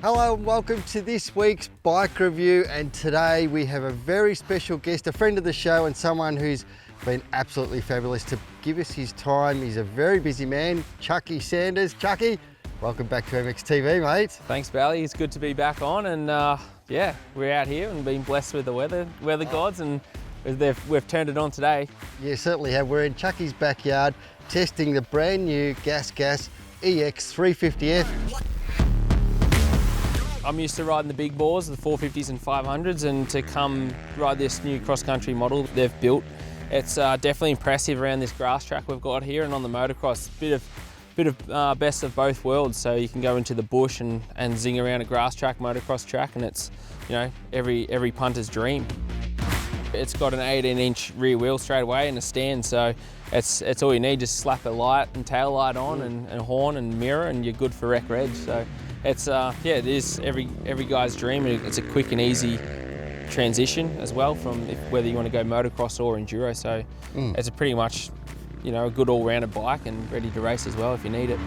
Hello and welcome to this week's bike review, and today we have a very special guest, a friend of the show and someone who's been absolutely fabulous to give us his time. He's a very busy man, Chucky Sanders. Chucky, welcome back to MXTV, mate. Thanks, Bally. It's good to be back on, and yeah, we're out here and been blessed with the weather gods, and we've turned it on today. You certainly have. We're in Chucky's backyard testing the brand new GasGas EX350F. I'm used to riding the big bores, the 450s and 500s, and to come ride this new cross-country model they've built, it's definitely impressive around this grass track we've got here, and on the motocross, bit of best of both worlds. So you can go into the bush and zing around a grass track, motocross track, and it's, you know, every punter's dream. It's got an 18-inch rear wheel straight away and a stand, so it's all you need. Just slap a light and tail light on and a horn and mirror, and you're good for rec reg. So it's yeah, it is every guy's dream. It's a quick and easy transition as well from whether you want to go motocross or enduro. So it's a pretty much, you know, a good all-rounded bike and ready to race as well if you need it.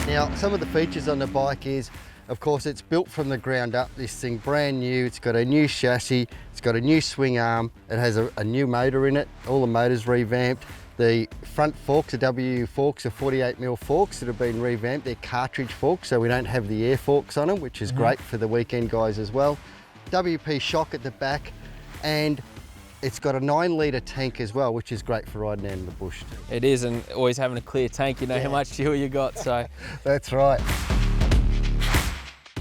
Now, some of the features on the bike is, of course, it's built from the ground up. This thing brand new. It's got a new chassis. It's got a new swing arm. It has a new motor in it. All the motors revamped. The front forks, the W forks, are 48mm forks that have been revamped. They're cartridge forks, so we don't have the air forks on them, which is great for the weekend guys as well. WP shock at the back, and it's got a 9-litre tank as well, which is great for riding out in the bush. It is, and always having a clear tank, you know how much fuel you got, so. That's right.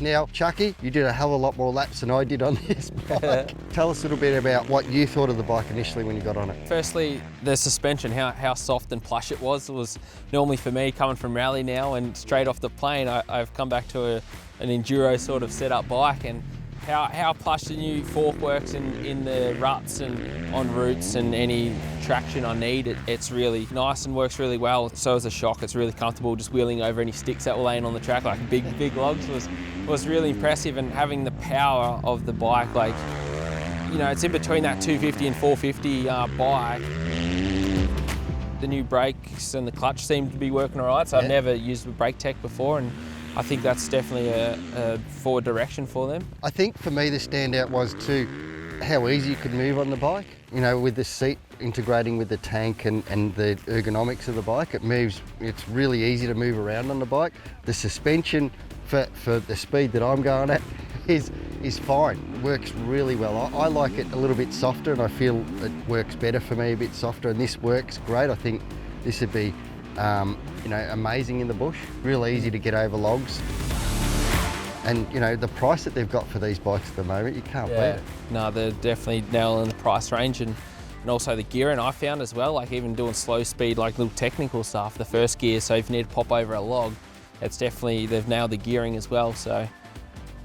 Now, Chucky, you did a hell of a lot more laps than I did on this bike. Tell us a little bit about what you thought of the bike initially when you got on it. Firstly, the suspension, how soft and plush it was normally for me coming from rally now and straight off the plane, I've come back to an enduro sort of setup bike, and how plush the new fork works in the ruts and on routes and any traction I need. It's really nice and works really well. So as a shock, it's really comfortable just wheeling over any sticks that were laying on the track, like big logs was really impressive. And having the power of the bike, like, you know, it's in between that 250 and 450 bike. The new brakes and the clutch seem to be working all right, so I've never used a brake tech before, and I think that's definitely a forward direction for them. I think for me the standout was too how easy you could move on the bike. You know, with the seat integrating with the tank and the ergonomics of the bike, it's really easy to move around on the bike. The suspension for the speed that I'm going at is fine. It works really well. I like it a little bit softer, and I feel it works better for me a bit softer, and this works great. I think this would be you know, amazing in the bush, real easy to get over logs. And you know, the price that they've got for these bikes at the moment, you can't beat it. No, they're definitely nailing the price range, and also the gearing I found as well, like even doing slow speed, like little technical stuff, the first gear, so if you need to pop over a log, it's definitely, they've nailed the gearing as well, so.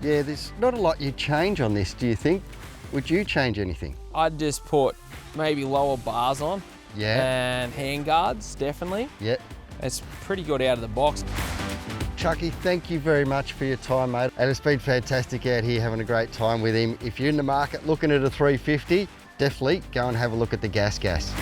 Yeah, there's not a lot you change on this, do you think? Would you change anything? I'd just put maybe lower bars on. And hand guards, definitely. It's pretty good out of the box. Chucky, thank you very much for your time, mate. And it's been fantastic out here having a great time with him. If you're in the market looking at a 350, definitely go and have a look at the GasGas.